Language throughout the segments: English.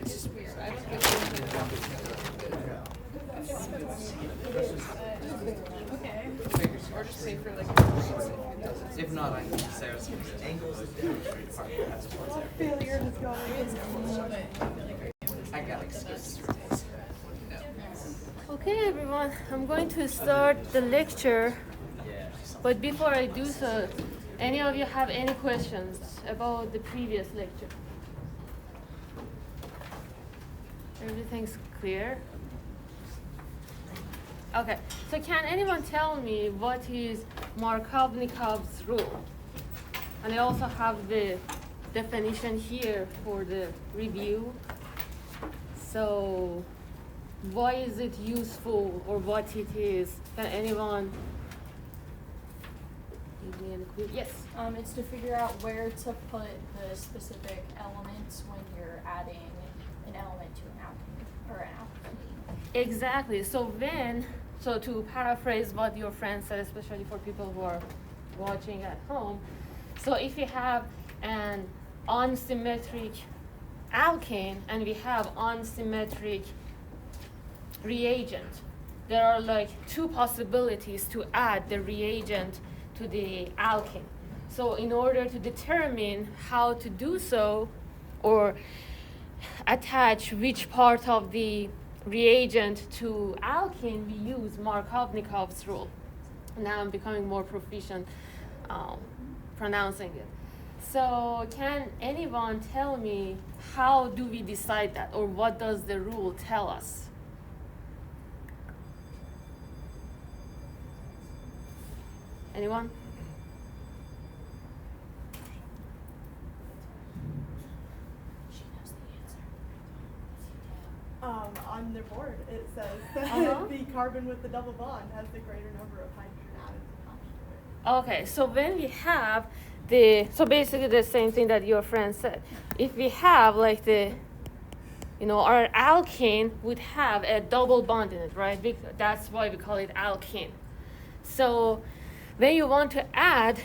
It's just weird. I don't think okay. Or just say for like if not, I can say it's angles of failure has gone. I got excuses for this. Okay, everyone, I'm going to start the lecture. But before I do so, any of you have any questions about the previous lecture? Everything's clear? Okay, so can anyone tell me what is Markovnikov's rule? And I also have the definition here for the review. So why is it useful or what it is? Can anyone give me any clue? Yes? It's to figure out where to put the specific elements when you're adding an element to an alkene or an alkene. Exactly. So to paraphrase what your friend said, especially for people who are watching at home, so if you have an unsymmetric alkane and we have unsymmetric reagent, there are like two possibilities to add the reagent to the alkene. So in order to determine how to do so or attach which part of the reagent to alkene, we use Markovnikov's rule. Now I'm becoming more proficient pronouncing it. So can anyone tell me how do we decide that, or what does the rule tell us? Anyone? On the board, it says that the carbon with the double bond has the greater number of hydrogen atoms attached to it. Okay, so when we have so basically the same thing that your friend said. If we have like our alkane would have a double bond in it, right? That's why we call it alkene. So when you want to add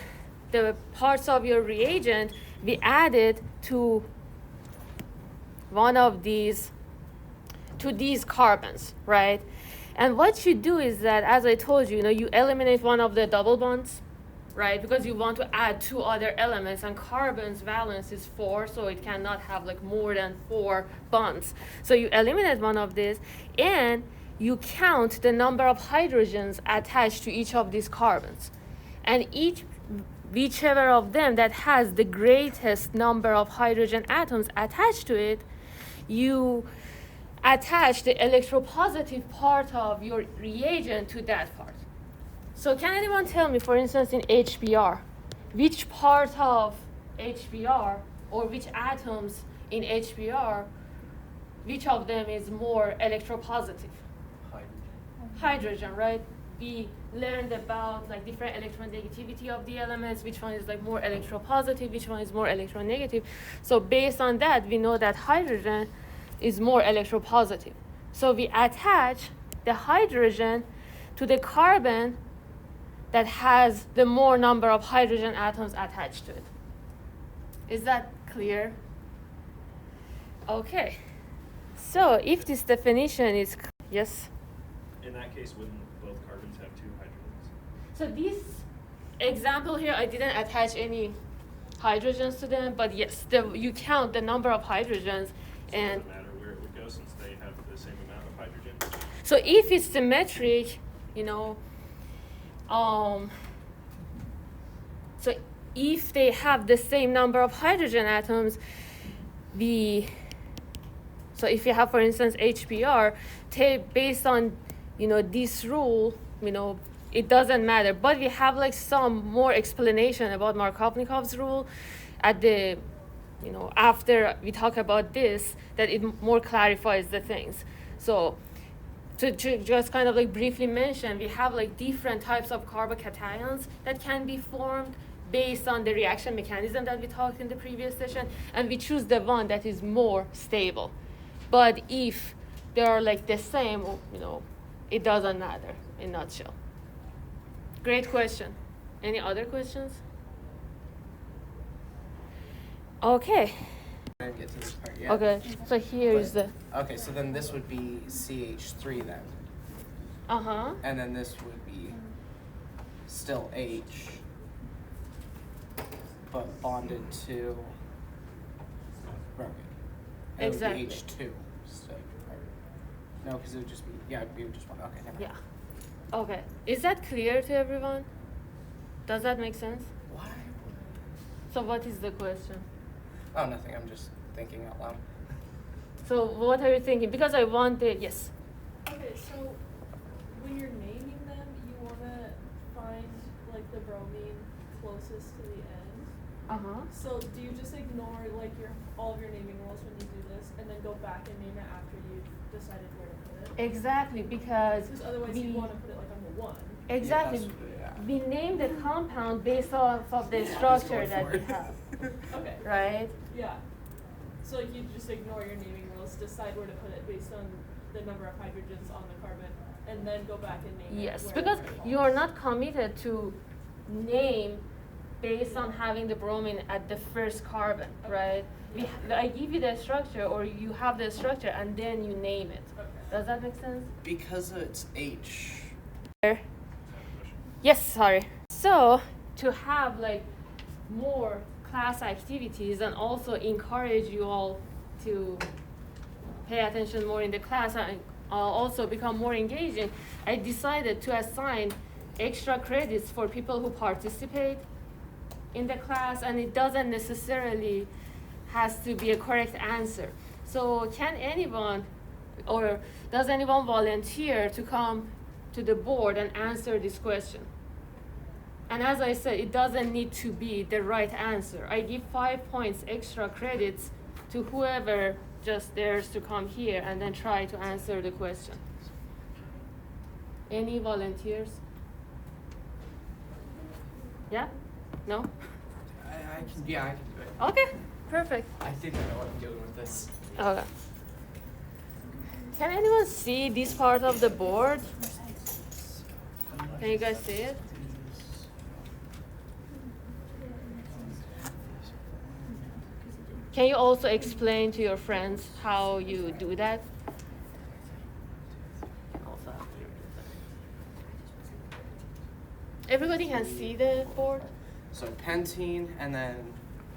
the parts of your reagent, we add it to one of these carbons, right? And what you do is that, as I told you, you eliminate one of the double bonds, right? Because you want to add two other elements, and carbon's valence is 4, so it cannot have like more than 4 bonds. So you eliminate one of these, and you count the number of hydrogens attached to each of these carbons. And whichever of them that has the greatest number of hydrogen atoms attached to it, you attach the electropositive part of your reagent to that part. So can anyone tell me, for instance, in HBr, which part of HBr or which atoms in HBr, which of them is more electropositive? Hydrogen, right? We learned about like different electronegativity of the elements, which one is like more electropositive, which one is more electronegative. So based on that, we know that hydrogen is more electropositive. So we attach the hydrogen to the carbon that has the more number of hydrogen atoms attached to it. Is that clear? Okay. So if this definition is, yes? In that case, wouldn't both carbons have 2 hydrogens? So this example here, I didn't attach any hydrogens to them, but yes, you count the number of hydrogens. So And it doesn't matter where it would go since they have the same amount of hydrogen? so if it's symmetric, so if they have the same number of hydrogen atoms, so if you have, for instance, HBr, based on, this rule, it doesn't matter. But we have like some more explanation about Markovnikov's rule at the, after we talk about this, that it more clarifies the things. So to just kind of like briefly mention, we have like different types of carbocations that can be formed based on the reaction mechanism that we talked in the previous session, and we choose the one that is more stable. But if they are like the same, it doesn't matter in a nutshell. Great question. Any other questions? Okay. I didn't get to this part yet. Okay. So here is the. Okay, so then this would be CH3 then. Uh-huh. And then this would be still H, but bonded to bromine. And Exactly. It would be H2 still. Or, no, because it would just be, yeah, we would just want, okay, never mind. Yeah. Okay. Is that clear to everyone? Does that make sense? Why? So what is the question? Oh, nothing, I'm just thinking out loud. So what are you thinking? Because I wanted, yes. Okay, so when you're naming them, you want to find like the bromine closest to the end. Uh-huh. So do you just ignore like all of your naming rules when you do this, and then go back and name it after you've decided where to put it? Exactly, because Because otherwise you want to put it like on the one. exactly. Yeah. We name the compound based off of the structure that we have, Okay. right? Yeah. So like you just ignore your naming rules, decide where to put it based on the number of hydrogens on the carbon, and then go back and name Yes, it. because wherever it you falls. are not committed to name based on having the bromine at the first carbon, right? I give you the structure, or you have the structure, and then you name it. Okay. Does that make sense? Because it's H. Yes, sorry. So to have like more class activities and also encourage you all to pay attention more in the class and also become more engaging, I decided to assign extra credits for people who participate in the class, and it doesn't necessarily has to be a correct answer. So can anyone, or does anyone volunteer to come to the board and answer this question? And as I said, it doesn't need to be the right answer. I give 5 points extra credits to whoever just dares to come here and then try to answer the question. Any volunteers? Yeah? No? I can, yeah, I can do it. Okay, perfect. I think I know what I'm doing with this. Okay. Can anyone see this part of the board? Can you guys see it? Can you also explain to your friends how you do that? Everybody can see the board? So pentene, and then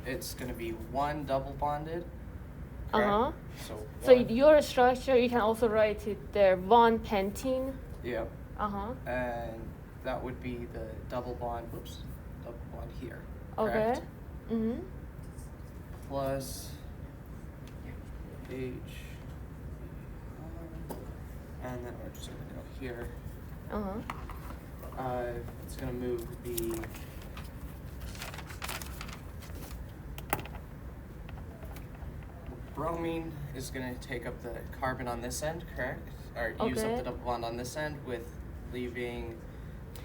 it's going to be one double bonded. Uh-huh. correct? So one- your structure, you can also write it there, 1 pentene. Yep. Uh-huh. And that would be the double bond, whoops, double bond here. Okay. Correct? Mm-hmm. Plus H. And then we're just going to go here. Uh-huh. It's going to move the bromine is going to take up the carbon on this end, correct? Or use up Okay. the double bond on this end with leaving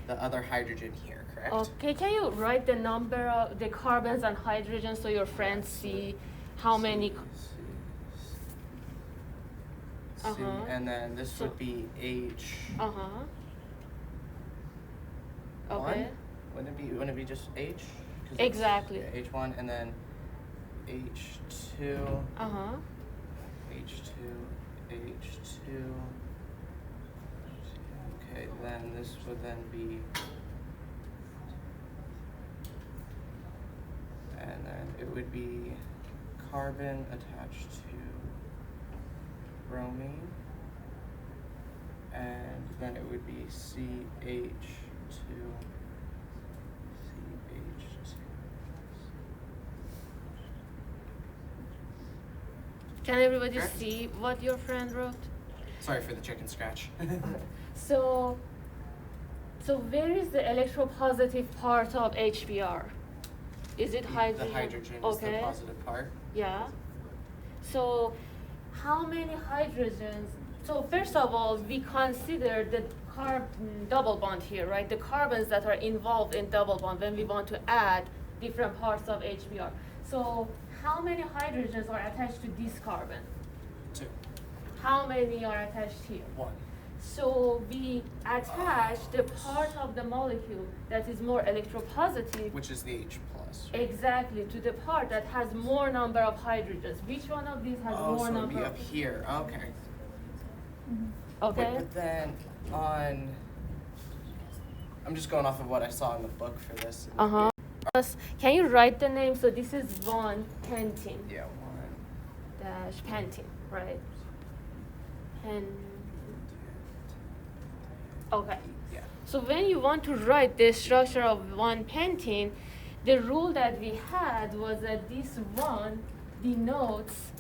the other hydrogen here, correct? Okay, can you write the number of the carbons and hydrogens so your friends see how many? C, Uh-huh. and then this So- would be H. Uh-huh. One? Okay. Wouldn't it be just H? 'Cause it's- Exactly. yeah, H1 and then H2, Uh-huh. H2, H2. Okay, then this would then be, and then it would be carbon attached to bromine, and then it would be CH2, CH2. Can everybody Correct. see what your friend wrote? Sorry for the chicken scratch. So where is the electropositive part of HBr? Is it hydrogen? The hydrogen is Okay. the positive part. Yeah. So how many hydrogens? So first of all, we consider the double bond here, right? The carbons that are involved in double bond when we want to add different parts of HBr. So how many hydrogens are attached to this carbon? 2, How many are attached here? 1. So we attach the part of the molecule that is more electropositive, Which is the H plus. exactly, to the part that has more number of hydrogens. Which one of these has Oh, more so it'd number? be up here. Okay. Okay. Wait, but then on, I'm just going off of what I saw in the book for this. Can you write the name? So this is 1-pentene. Yeah, one. Dash pentene, right? Okay. Yeah. So when you want to write the structure of 1-pentene, the rule that we had was that this 1 denotes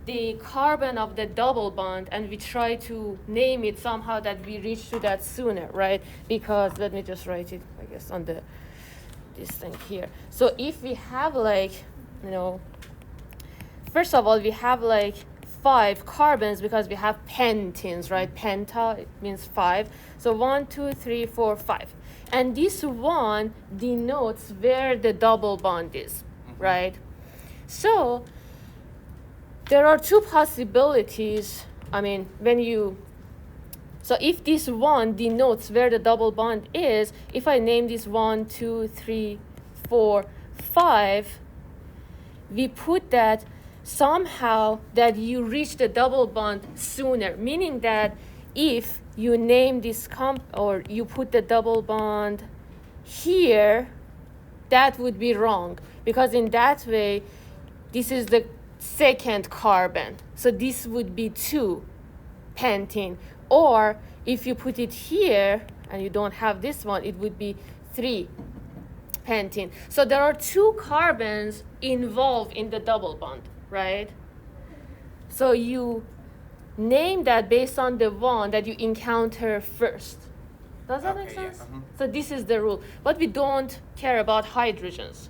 the carbon of the double bond, and we try to name it somehow that we reach to that sooner, right? Because let me just write it, I guess, on the this thing here. So if we have like, first of all, we have like 5 carbons because we have pentenes, right? Penta, it means 5. So 1, 2, 3, 4, 5. And this 1 denotes where the double bond is, right? So there are 2 possibilities. I mean, so if this 1 denotes where the double bond is, if I name this 1, 2, 3, 4, 5, we put that somehow that you reach the double bond sooner, meaning that if you name this or you put the double bond here, that would be wrong, because in that way, this is the second carbon. So this would be 2-pentene. Or if you put it here and you don't have this one, it would be 3-pentene. So there are 2 carbons involved in the double bond, right? So you name that based on the one that you encounter first. Does that make sense? Yeah. So this is the rule. But we don't care about hydrogens.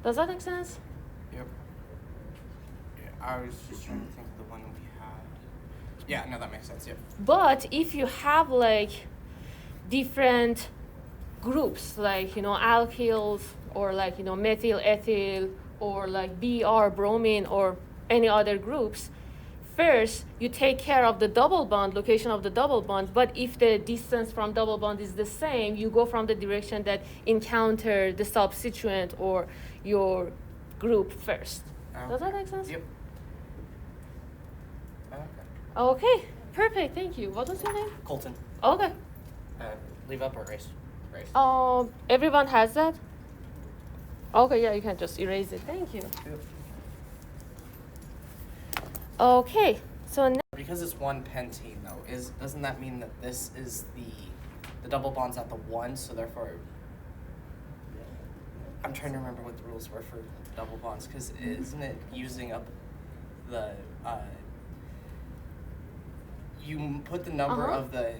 Does that make sense? Yep. Yeah, I was just trying to think of the one we had. Yeah, no, that makes sense. Yep. But if you have like different groups, like alkyls, or like methyl ethyl, or like Br bromine, or any other groups, first you take care of the double bond, location of the double bond. But if the distance from double bond is the same, you go from the direction that encounter the substituent or your group first. Does that make sense? Yep. Okay, perfect. Thank you. What was your name? Colton. Okay. Leave up or erase? Erase. Everyone has that? Okay, yeah, you can just erase it. Thank you. Yep. Okay, so now, Because it's 1-pentene though, doesn't that mean that this is the double bonds at the 1, so therefore I'm trying to remember what the rules were for double bonds, because isn't it using up the you put the number of the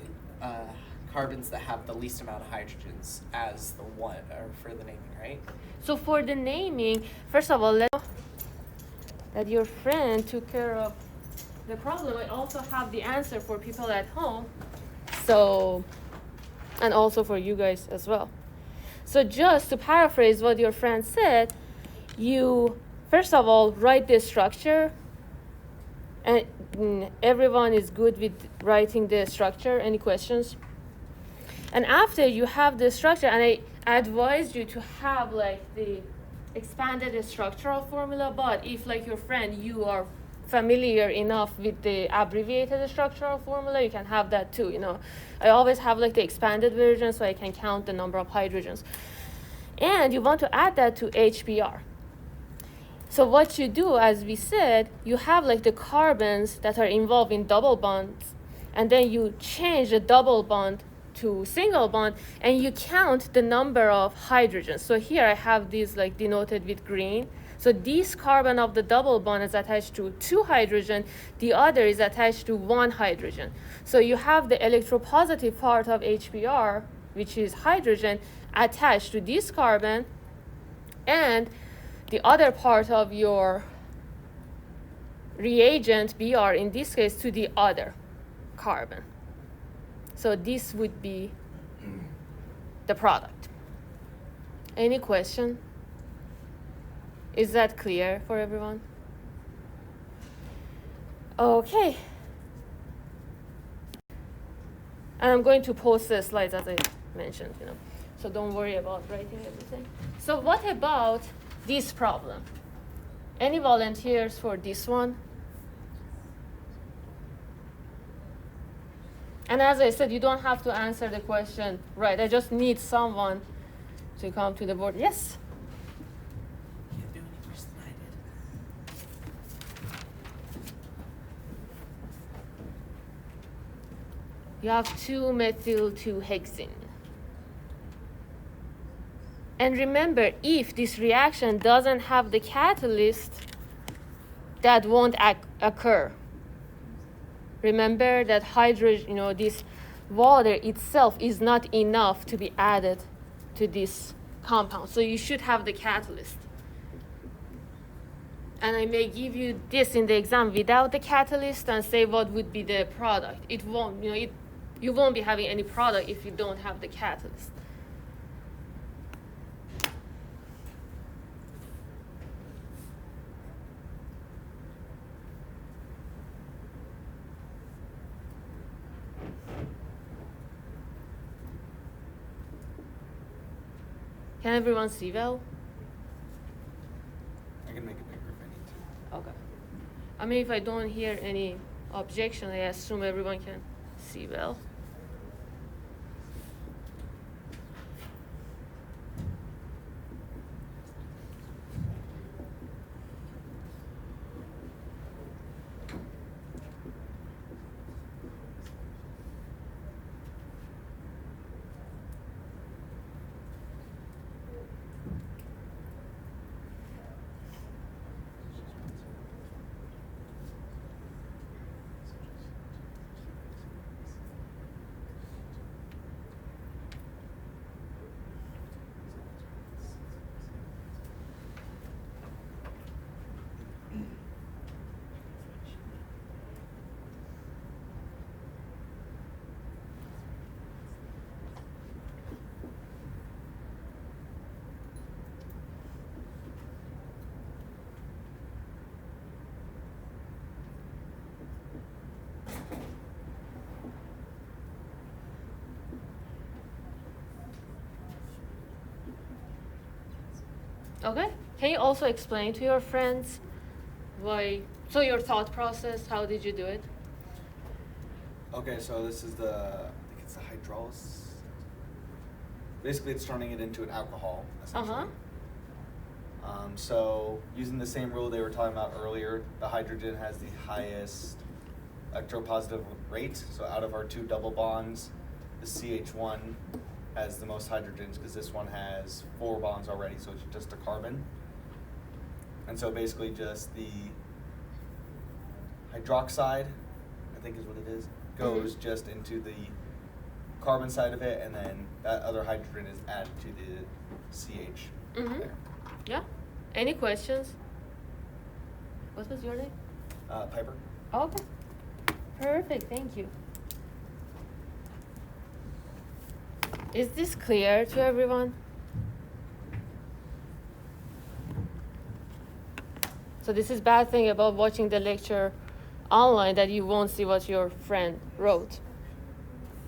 carbons that have the least amount of hydrogens as the 1 or for the naming, right? so for the naming, first of all, let that your friend took care of the problem. I also have the answer for people at home, so, and also for you guys as well. So just to paraphrase what your friend said, you first of all write the structure, and everyone is good with writing the structure. Any questions? And after you have the structure, and I advise you to have like the expanded structural formula, but if like your friend, you are familiar enough with the abbreviated structural formula, you can have that too. I always have like the expanded version so I can count the number of hydrogens. And you want to add that to HBr. So what you do, as we said, you have like the carbons that are involved in double bonds, and then you change the double bond to single bond, and you count the number of hydrogens. So here I have these like denoted with green. So this carbon of the double bond is attached to 2 hydrogen, the other is attached to 1 hydrogen. So you have the electropositive part of HBr, which is hydrogen, attached to this carbon, and the other part of your reagent, Br in this case, to the other carbon. So this would be the product. Any question? Is that clear for everyone? And I'm going to post the slides as I mentioned, So don't worry about writing everything. So what about this problem? Any volunteers for this one? And as I said, you don't have to answer the question right. I just need someone to come to the board. Yes? Can't do any worse than I did. You have 2-methyl-2-hexene. And remember, if this reaction doesn't have the catalyst, that won't occur. Remember that hydrogen, this water itself is not enough to be added to this compound. So you should have the catalyst. And I may give you this in the exam without the catalyst and say what would be the product. It won't, you won't be having any product if you don't have the catalyst. Can everyone see well? I can make it bigger if I need to. Okay. I mean, if I don't hear any objection, I assume everyone can see well. Okay. Can you also explain to your friends so your thought process, how did you do it? Okay, so this is I think it's the hydrolysis. Basically, it's turning it into an alcohol, essentially. So using the same rule they were talking about earlier, the hydrogen has the highest electropositive rate. So out of our 2 double bonds, the CH1 has the most hydrogens because this one has 4 bonds already, so it's just a carbon. And so basically just the hydroxide, I think is what it is, goes just into the carbon side of it, and then that other hydrogen is added to the CH there. Yeah. Any questions? What was your name? Piper? Okay. Perfect. Thank you. Is this clear to everyone? So this is bad thing about watching the lecture online, that you won't see what your friend wrote.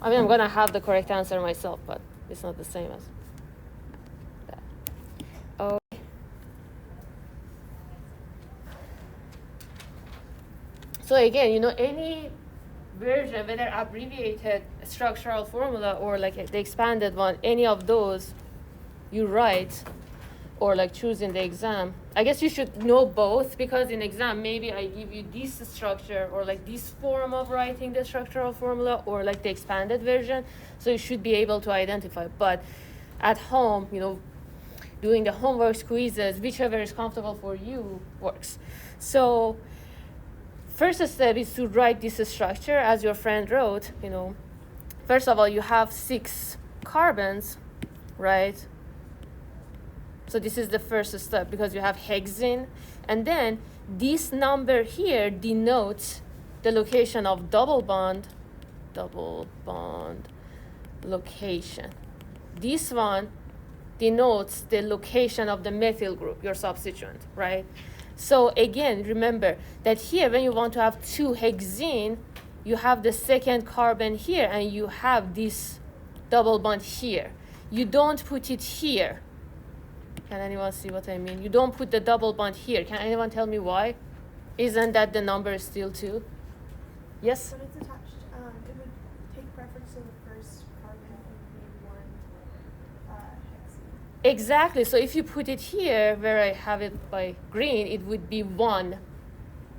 I mean, I'm gonna have the correct answer myself, but it's not the same as that. Okay. So again, any version, whether abbreviated structural formula or like the expanded one, any of those you write or like choose in the exam. I guess you should know both, because in exam maybe I give you this structure or like this form of writing the structural formula or like the expanded version, so you should be able to identify. But at home, doing the homework quizzes, whichever is comfortable for you works. So first step is to write this structure as your friend wrote. First of all, you have 6 carbons, right? So this is the first step, because you have hexene. And then this number here denotes the location of double bond location. This one denotes the location of the methyl group, your substituent, right? So again, remember that here when you want to have 2-hexene, you have the second carbon here and you have this double bond here. You don't put it here. Can anyone see what I mean? You don't put the double bond here. Can anyone tell me why? Isn't that the number still 2? Yes? But it's attached. It would take preference to the first carbon and maybe one hexene. Exactly. So if you put it here, where I have it by green, it would be 1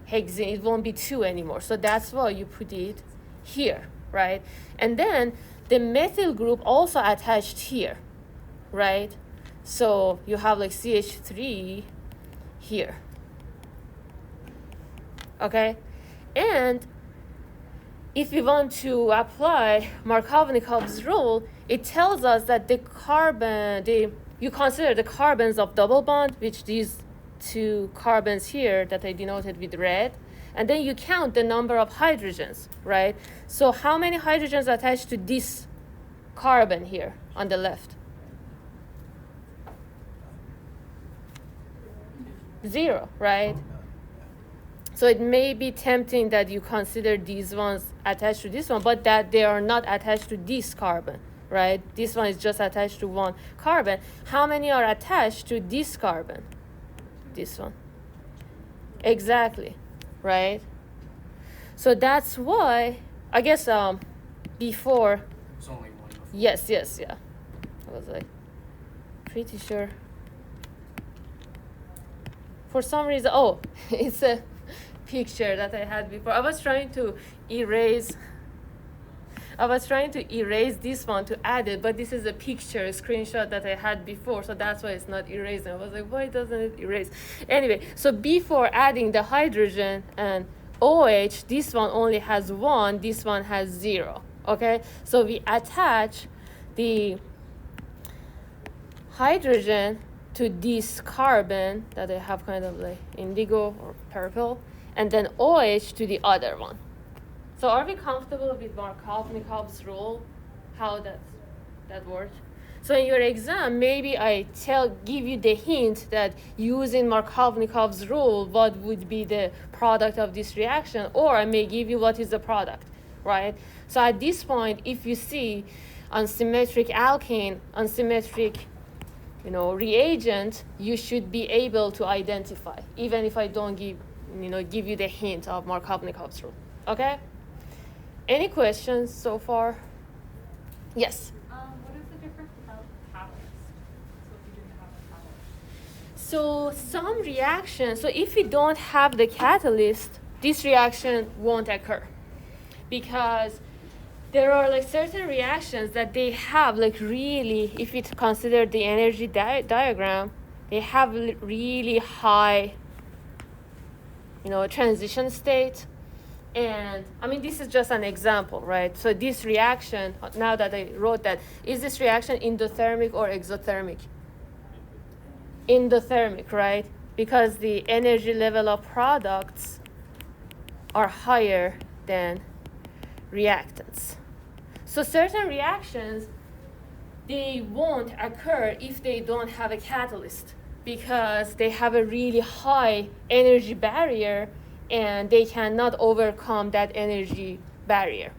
hexene. It won't be 2 anymore. So that's why you put it here, right? And then the methyl group also attached here, right? So you have like CH3 here. Okay? And if we want to apply Markovnikov's rule, it tells us that you consider the carbons of double bond, which these 2 carbons here that I denoted with red, and then you count the number of hydrogens, right? So how many hydrogens attached to this carbon here on the left? 0, right? So it may be tempting that you consider these ones attached to this one, but that they are not attached to this carbon, right? This one is just attached to 1 carbon. How many are attached to this carbon? This one. Exactly, right? So that's why, I guess before, There's only one before. yes, yeah. I was like, pretty sure. For some reason, oh, it's a picture that I had before. I was trying to erase this one to add it, but this is a picture, a screenshot that I had before, so that's why it's not erasing. I was like, why doesn't it erase? Anyway, so before adding the hydrogen and OH, this one only has 1, this one has 0, okay? So we attach the hydrogen to this carbon that I have kind of like indigo or purple, and then OH to the other one. So are we comfortable with Markovnikov's rule? How that works? So in your exam, maybe I give you the hint that using Markovnikov's rule, what would be the product of this reaction, or I may give you what is the product, right? So at this point, if you see unsymmetric alkane, unsymmetric reagent, you should be able to identify, even if I don't give you the hint of Markovnikov's rule. Okay? Any questions so far? Yes? What is the difference without catalyst? So if you didn't have a catalyst? So some reactions, so if we don't have the catalyst, this reaction won't occur. Because there are like certain reactions that they have like really, if you consider the energy diagram, they have really high, transition state. And I mean, this is just an example, right? So this reaction, now that I wrote that, is this reaction endothermic or exothermic? Endothermic, right? Because the energy level of products are higher than reactants. So certain reactions, they won't occur if they don't have a catalyst, because they have a really high energy barrier and they cannot overcome that energy barrier,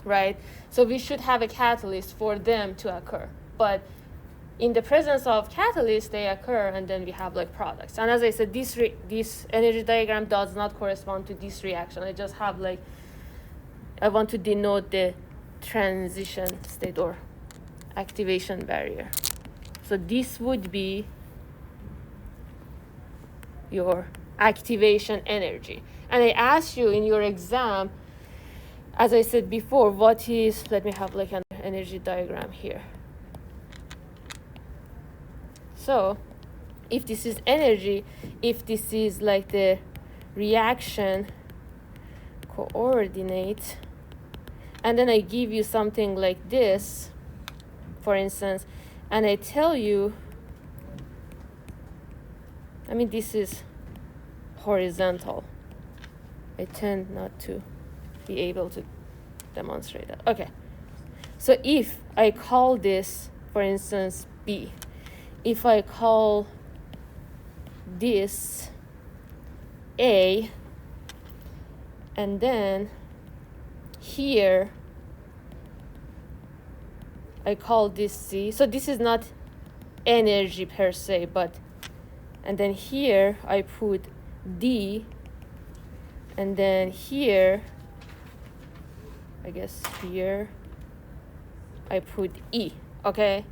right? So we should have a catalyst for them to occur. But in the presence of catalysts, they occur, and then we have like products. And as I said, this energy diagram does not correspond to this reaction. I just have like, I want to denote the transition state or activation barrier. So this would be your activation energy. And I asked you in your exam, as I said before, what is, let me have like an energy diagram here. So if this is energy, if this is like the reaction coordinate, and then I give you something like this, for instance, and I tell you, I mean, this is horizontal. I tend not to be able to demonstrate that. Okay. So if I call this, for instance, B, if I call this A, and then here I call this C. So this is not energy per se, but, and then here I put D, and then here, I guess here, I put E, okay?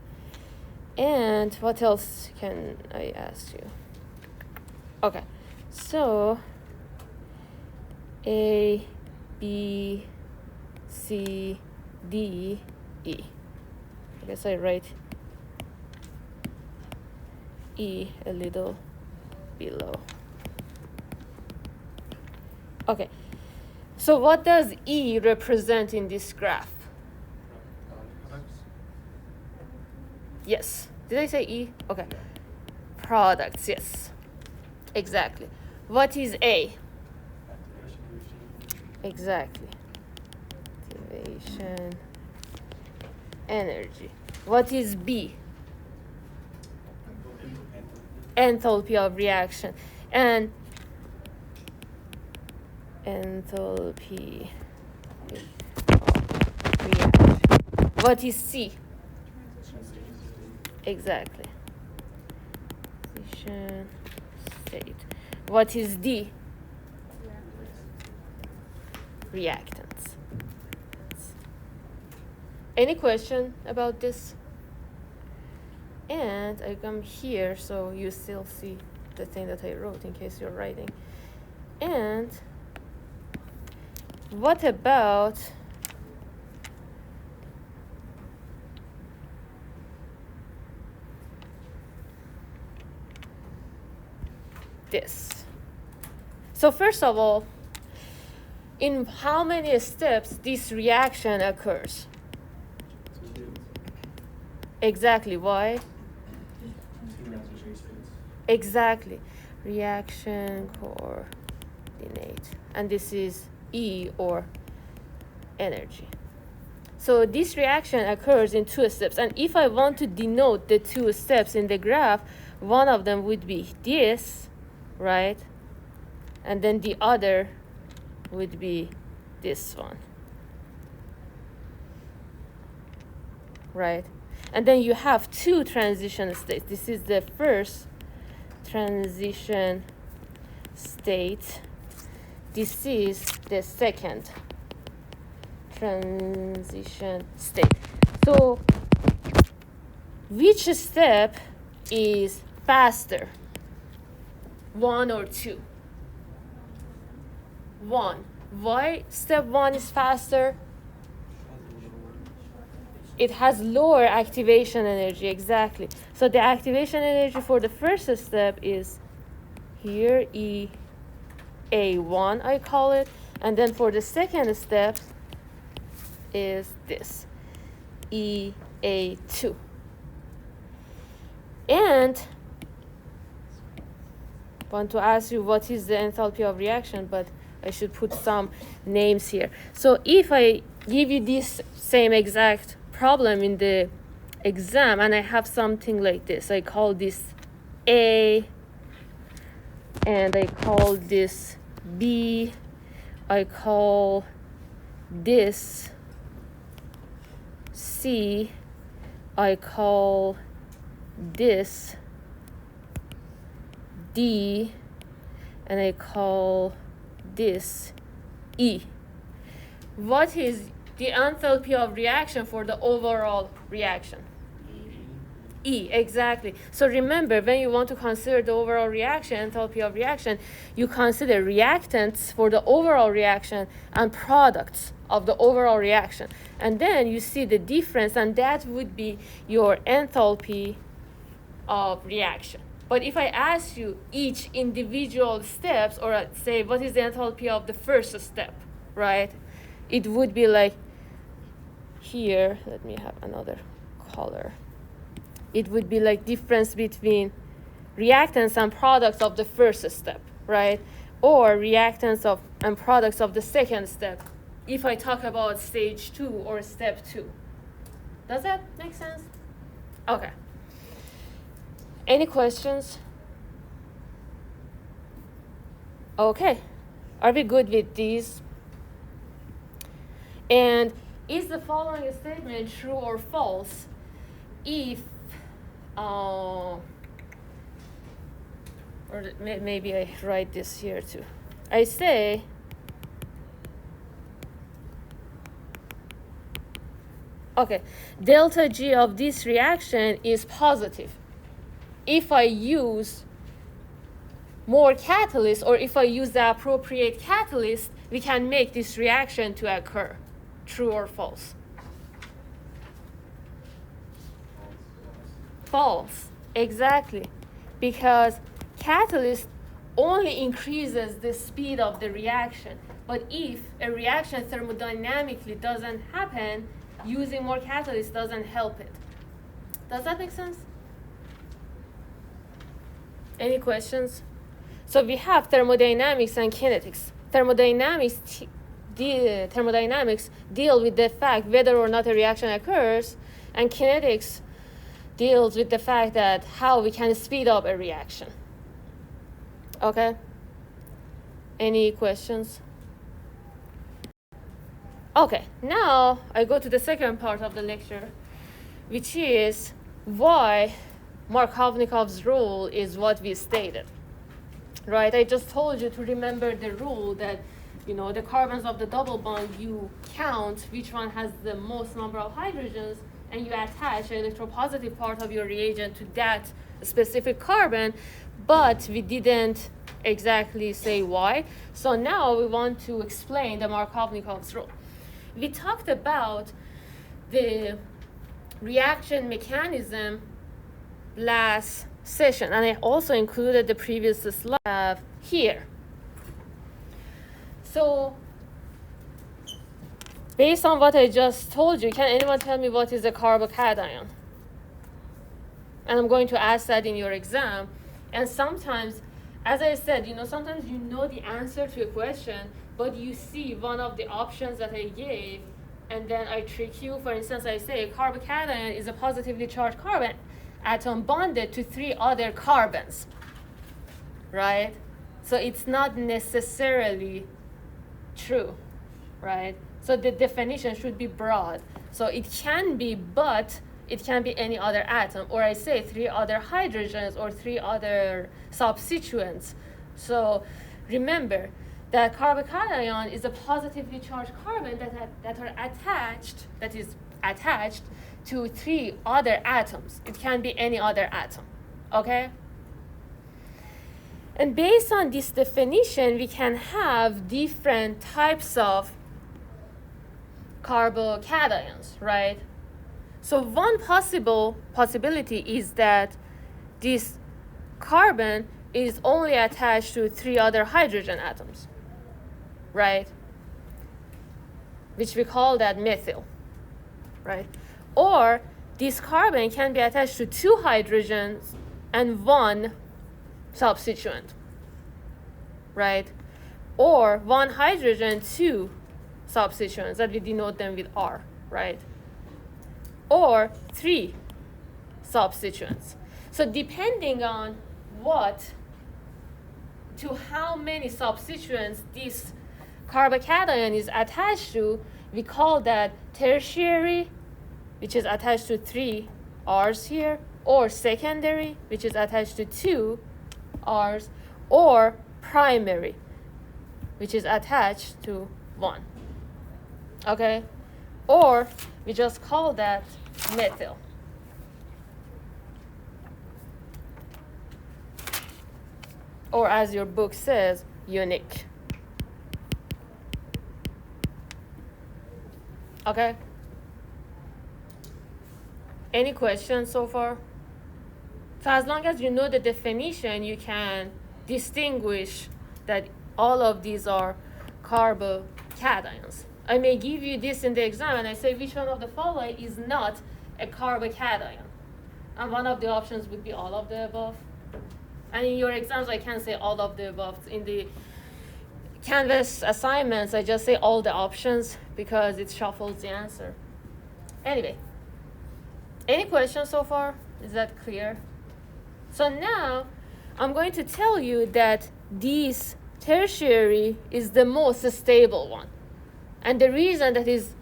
And what else can I ask you? Okay, so A, B, C, D, E. I guess I write E a little below. Okay, so what does E represent in this graph? Yes, did I say E? Okay, products, yes, exactly. What is A? Exactly, activation, energy. What is B? Enthalpy of reaction. And enthalpy of reaction. What is C? Exactly. Transition state. What is D? Reactants. Any question about this? And I come here so you still see the thing that I wrote in case you're writing. And what about this? So first of all, in how many steps this reaction occurs? Exactly. Why? Exactly. Reaction coordinate. And this is E, or energy. So this reaction occurs in 2 steps. And if I want to denote the 2 steps in the graph, one of them would be this, right? And then the other would be this one, right? And then you have 2 transition states. This is the first transition state. This is the second transition state. So which step is faster? 1 or 2? 1. Why step 1 is faster? It has lower activation energy, exactly. So the activation energy for the first step is here, EA1, I call it. And then for the second step is this, EA2. And I want to ask you what is the enthalpy of reaction, but I should put some names here. So if I give you this same exact problem in the exam and I have something like this, I call this A, and I call this B, I call this C, I call this D, and I call this E. What is the enthalpy of reaction for the overall reaction? E, exactly. So remember, when you want to consider the overall reaction, enthalpy of reaction, you consider reactants for the overall reaction and products of the overall reaction. And then you see the difference, and that would be your enthalpy of reaction. But if I ask you each individual steps, or say what is the enthalpy of the first step, right? It would be like here, let me have another color. It would be like difference between reactants and products of the first step, right? Or reactants of and products of the second step, if I talk about stage 2 or step 2. Does that make sense? Okay. Any questions? Okay. Are we good with these? And is the following statement true or false if, or maybe I write this here too. I say, okay, delta G of this reaction is positive. If I use more catalyst, or if I use the appropriate catalyst, we can make this reaction to occur. True or false? False, exactly. Because catalyst only increases the speed of the reaction. But if a reaction thermodynamically doesn't happen, using more catalyst doesn't help it. Does that make sense? Any questions? So we have thermodynamics and kinetics. Thermodynamics deal with the fact whether or not a reaction occurs, and kinetics deals with the fact that how we can speed up a reaction. Okay? Any questions? Okay, now I go to the second part of the lecture, which is why Markovnikov's rule is what we stated. Right? I just told you to remember the rule that, you know, the carbons of the double bond, you count which one has the most number of hydrogens, and you attach the electropositive part of your reagent to that specific carbon, but we didn't exactly say why. So now we want to explain the Markovnikov's rule. We talked about the reaction mechanism last session, and I also included the previous slide here. So based on what I just told you, can anyone tell me what is a carbocation? And I'm going to ask that in your exam. And sometimes, as I said, you know, sometimes you know the answer to a question, but you see one of the options that I gave, and then I trick you. For instance, I say a carbocation is a positively charged carbon atom bonded to 3 other carbons, right? So it's not necessarily true, right? So the definition should be broad. So it can be, but it can be any other atom. Or I say 3 other hydrogens or 3 other substituents. So remember that carbocation is a positively charged carbon that is attached to 3 other atoms. It can be any other atom, okay? And based on this definition, we can have different types of carbocations, right? So one possibility is that this carbon is only attached to 3 other hydrogen atoms, right? Which we call that methyl, right? Or this carbon can be attached to 2 hydrogens and 1 substituent, right? Or 1 hydrogen, 2 substituents, that we denote them with R, right? Or 3 substituents. So depending on how many substituents this carbocation is attached to, we call that tertiary, which is attached to 3 R's here, or secondary, which is attached to 2 R's, or primary, which is attached to 1. Okay? Or we just call that methyl. Or as your book says, unique. Okay? Any questions so far? So as long as you know the definition, you can distinguish that all of these are carbocations. I may give you this in the exam and I say which one of the following is not a carbocation. And one of the options would be all of the above. And in your exams, I can't say all of the above. In the Canvas assignments, I just say all the options because it shuffles the answer. Anyway, any questions so far? Is that clear? So now, I'm going to tell you that this tertiary is the most stable one. And the reason that is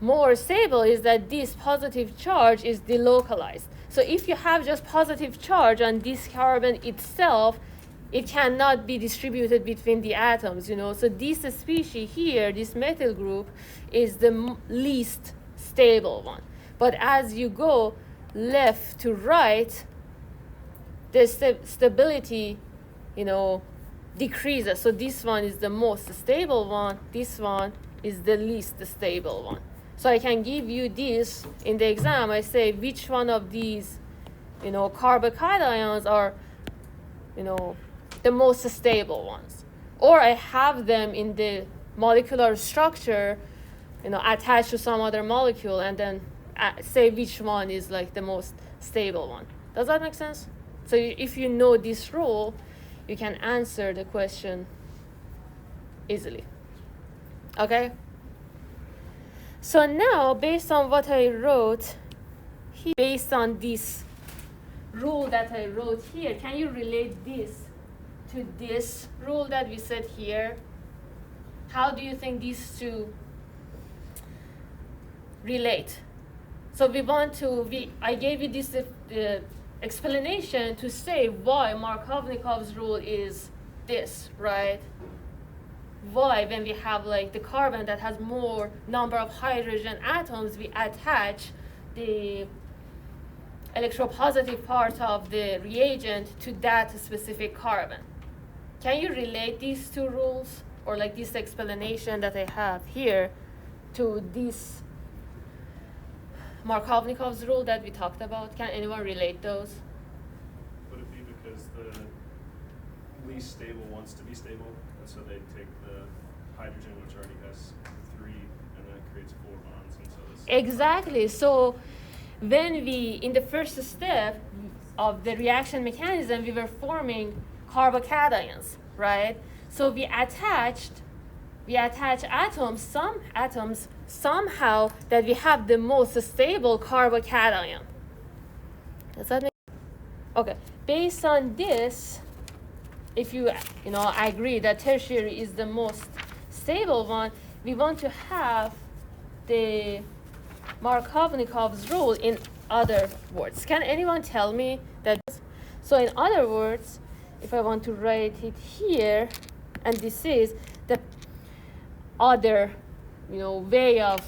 more stable is that this positive charge is delocalized. So if you have just positive charge on this carbon itself, it cannot be distributed between the atoms, you know. So this species here, this methyl group, is the least stable one. But as you go left to right, the stability, you know, decreases. So this one is the most stable one. This one is the least stable one. So I can give you this in the exam. I say which one of these, you know, carbocations are, you know, the most stable ones. Or I have them in the molecular structure, you know, attached to some other molecule, and then say which one is like the most stable one. Does that make sense? So if you know this rule, you can answer the question easily. Okay? So now, based on what I wrote here, based on this rule that I wrote here, can you relate this to this rule that we said here? How do you think these two relate? So I gave you this explanation to say why Markovnikov's rule is this, right? Why, when we have like the carbon that has more number of hydrogen atoms, we attach the electropositive part of the reagent to that specific carbon. Can you relate these two rules, or like this explanation that I have here, to this Markovnikov's rule that we talked about? Can anyone relate those? Would it be because the least stable wants to be stable, and so they take the hydrogen, which already has 3, and that creates 4 bonds, and so this. Exactly. So when we, in the first step of the reaction mechanism, we were forming carbocations, right? So we attach atoms, some atoms, somehow that we have the most stable carbocation. Does that make sense? Okay. Based on this, if you agree that tertiary is the most stable one, we want to have the Markovnikov's rule in other words. Can anyone tell me that? So in other words, if I want to write it here, and this is the other, way of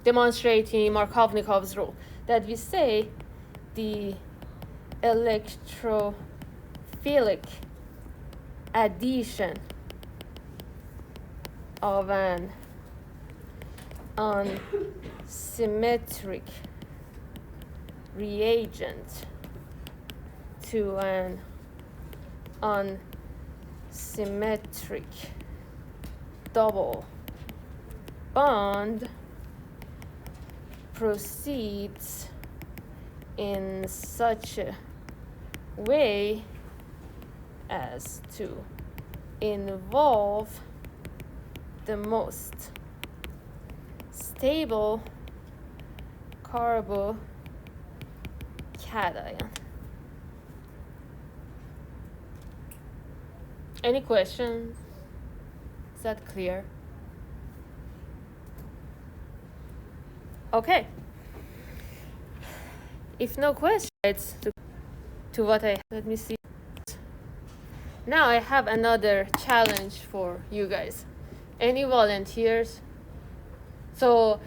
demonstrating Markovnikov's rule, that we say the electrophilic addition of an unsymmetric reagent to an unsymmetric double bond proceeds in such a way as to involve the most stable carbocation. Any questions? Is that clear? Okay. If no questions, it's to what let me see. Now I have another challenge for you guys. Any volunteers? So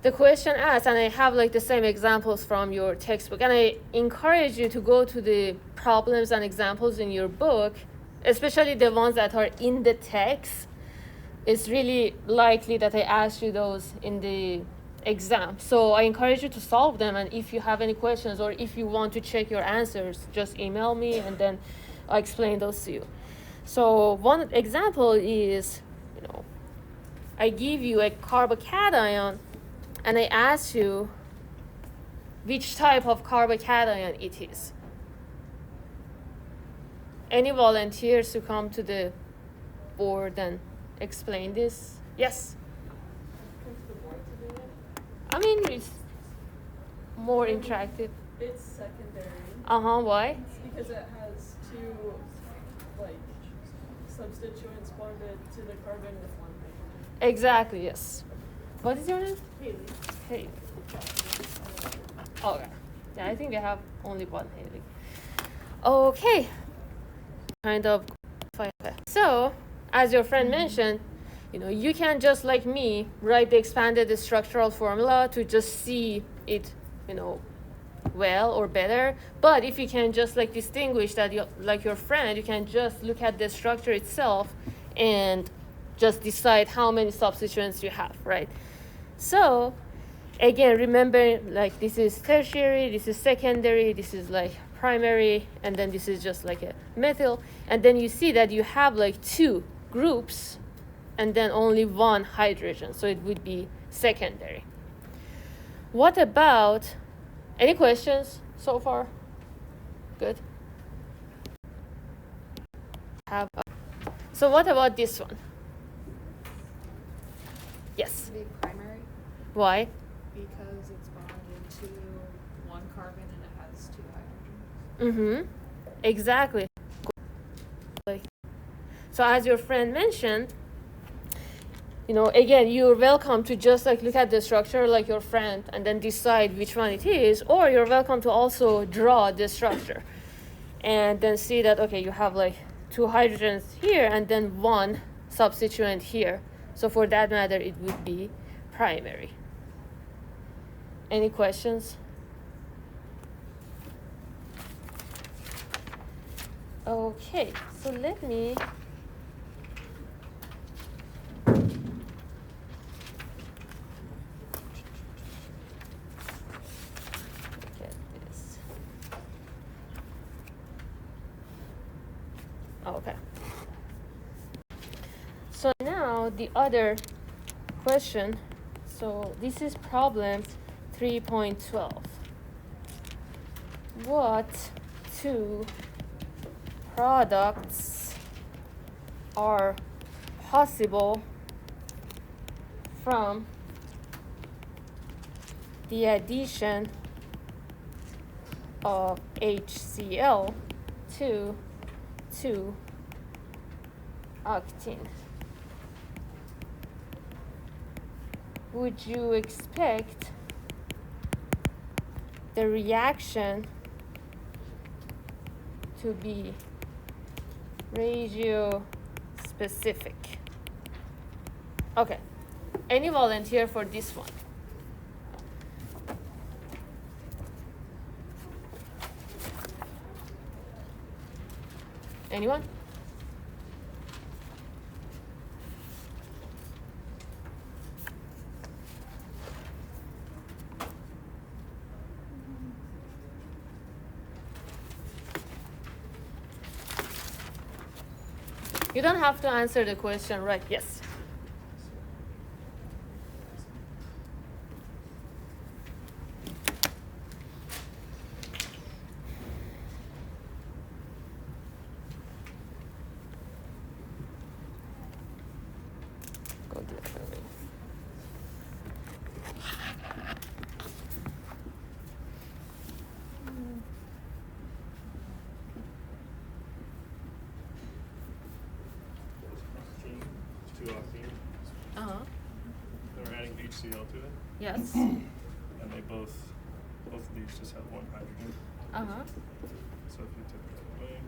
the question asked, and I have like the same examples from your textbook, and I encourage you to go to the problems and examples in your book, especially the ones that are in the text. It's really likely that I ask you those in the exam. So I encourage you to solve them, and if you have any questions or if you want to check your answers, just email me and then I'll explain those to you. So one example is, I give you a carbocation and I ask you which type of carbocation it is. Any volunteers to come to the board and explain this? Yes? Come to the board to do it. I mean, it's more interactive. It's secondary. Why? Because it has 2 substituents bonded to the carbon with 1 hydrogen. Exactly, yes. What is your name? Haley. Haley. Okay. Yeah, I think we have only one Haley. Okay. Kind of. So, as your friend mentioned, you can just like me write the expanded structural formula to just see it, well or better. But if you can just like distinguish that like your friend, you can just look at the structure itself and just decide how many substituents you have, right? So again, remember, like, this is tertiary, this is secondary, this is like primary, and then this is just like a methyl. And then you see that you have like 2 groups and then only 1 hydrogen, so it would be secondary. What about, any questions so far? Good. So what about this one? Yes. Be primary Why? because it's bonded to 1 carbon and it has 2 hydrogens. Exactly. So as your friend mentioned, again, you're welcome to just like look at the structure like your friend and then decide which one it is, or you're welcome to also draw the structure and then see that, okay, you have like 2 hydrogens here and then 1 substituent here. So for that matter, it would be primary. Any questions? Okay, so let me get this. Okay. So now the other question. So this is problem 3.12. What 2 products are possible from the addition of HCl to 2-octene? Would you expect the reaction to be ratio specific? Okay. Any volunteer for this one? Anyone? You don't have to answer the question, right? Yes. Go the other way. Uh-huh. We're adding HCl to it, Yes. and they both of these just have 1 hydrogen. Uh-huh. So if you took that away,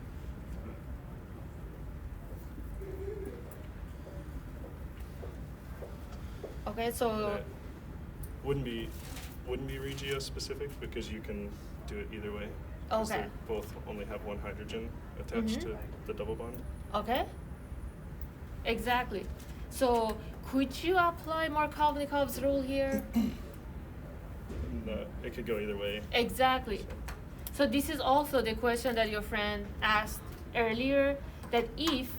Okay, so that wouldn't be regio specific because you can do it either way. 'Cause Okay. they both only have 1 hydrogen attached to the double bond. okay. Exactly. So could you apply Markovnikov's rule here? No, it could go either way. Exactly. So this is also the question that your friend asked earlier, that if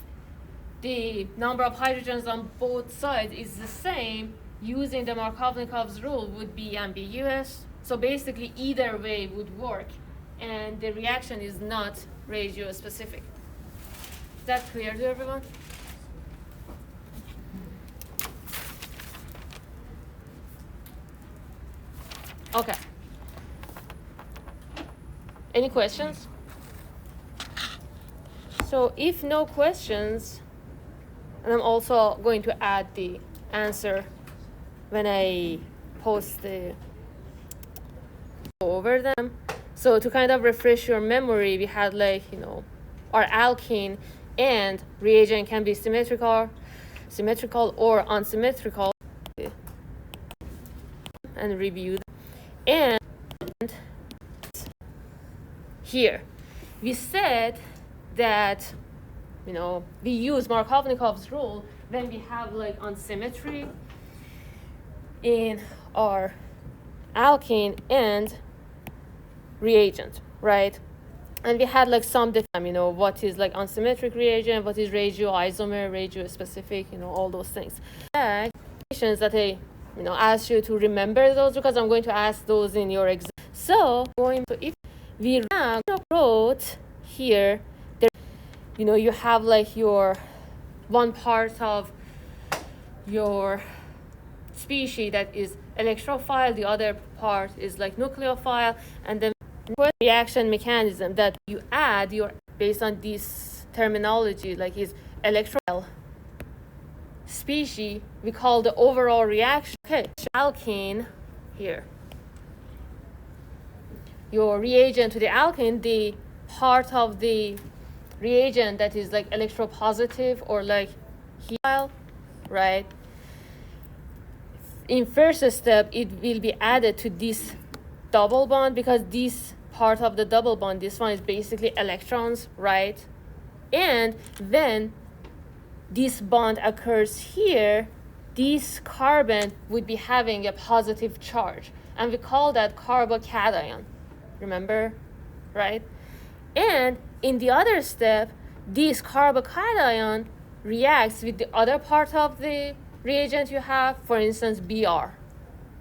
the number of hydrogens on both sides is the same, using the Markovnikov's rule would be ambiguous. So basically either way would work, and the reaction is not ratio specific. Is that clear to everyone? Okay. Any questions? So if no questions, and I'm also going to add the answer when I post the over them. So to kind of refresh your memory, we had like, our alkene and reagent can be symmetrical or unsymmetrical, and review them. And here we said that we use Markovnikov's rule when we have like unsymmetry in our alkene and reagent, right? And we had like some what is like unsymmetric reagent, what is regioisomer, regiospecific, all those things. Questions that I ask you to remember those, because I'm going to ask those in your exam. So if we now wrote here, you have like your one part of your species that is electrophile, the other part is like nucleophile, and then reaction mechanism that you add based on this terminology, like is electrophile species, we call the overall reaction. Okay, alkene here. Your reagent to the alkene, the part of the reagent that is like electropositive or like helium, right? In first step, it will be added to this double bond, because this part of the double bond, this one is basically electrons, right? And then this bond occurs here, this carbon would be having a positive charge, and we call that carbocation, remember, right? And in the other step, this carbocation reacts with the other part of the reagent you have, for instance, Br,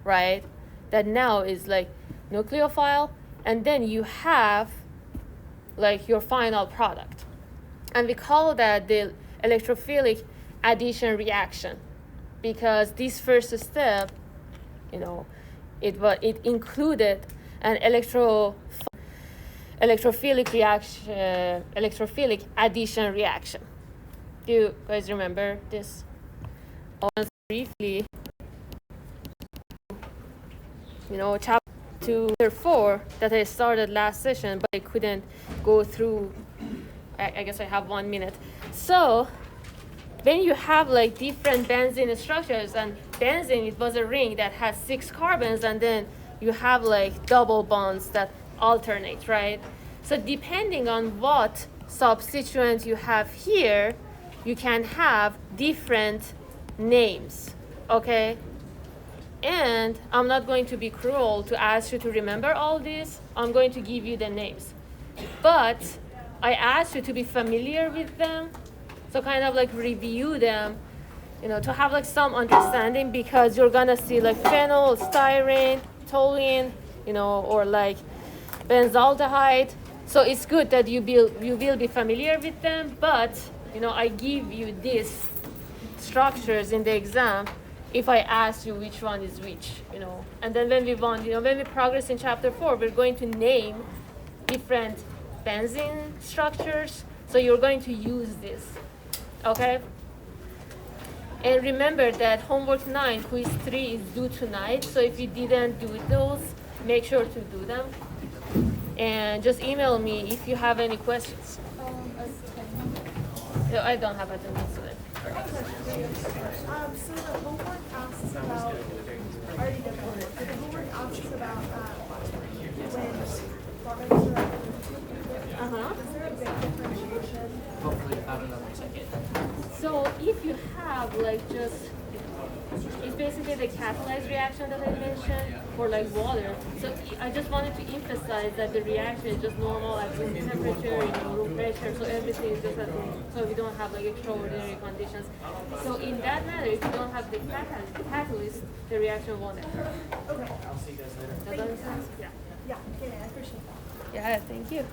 right? That now is like nucleophile, and then you have like your final product. And we call that the electrophilic addition reaction, because this first step, it included an electrophilic addition reaction. Do you guys remember this? Briefly, chapter 4 that I started last session, but I couldn't go through. I guess I have 1 minute. So when you have like different benzene structures, and benzene, it was a ring that has 6 carbons, and then you have like double bonds that alternate, right? So depending on what substituent you have here, you can have different names, okay? And I'm not going to be cruel to ask you to remember all this. I'm going to give you the names, but I ask you to be familiar with them, so kind of like review them, to have like some understanding, because you're gonna see like phenyl, styrene, toluene, or like benzaldehyde. So it's good that you will be familiar with them, but I give you these structures in the exam if I ask you which one is which, And then when we progress in chapter 4, we're going to name different benzene structures. So you're going to use this, okay? And remember that homework 9, quiz 3 is due tonight. So if you didn't do those, make sure to do them. And just email me if you have any questions. No, I don't have attendance today. So the homework asks about, already did homework, but the homework asks about when products are is there a big differentiation? Hopefully about another second. So if you have like it's basically the catalyzed reaction that I mentioned for like water. So I just wanted to emphasize that the reaction is just normal at room temperature, room pressure, so everything is just at room. So we don't have like extraordinary conditions. So in that matter, if you don't have the catalyst, the reaction won't occur. Okay. Does that make sense? Yeah. Yeah, I appreciate that. Yeah, thank you.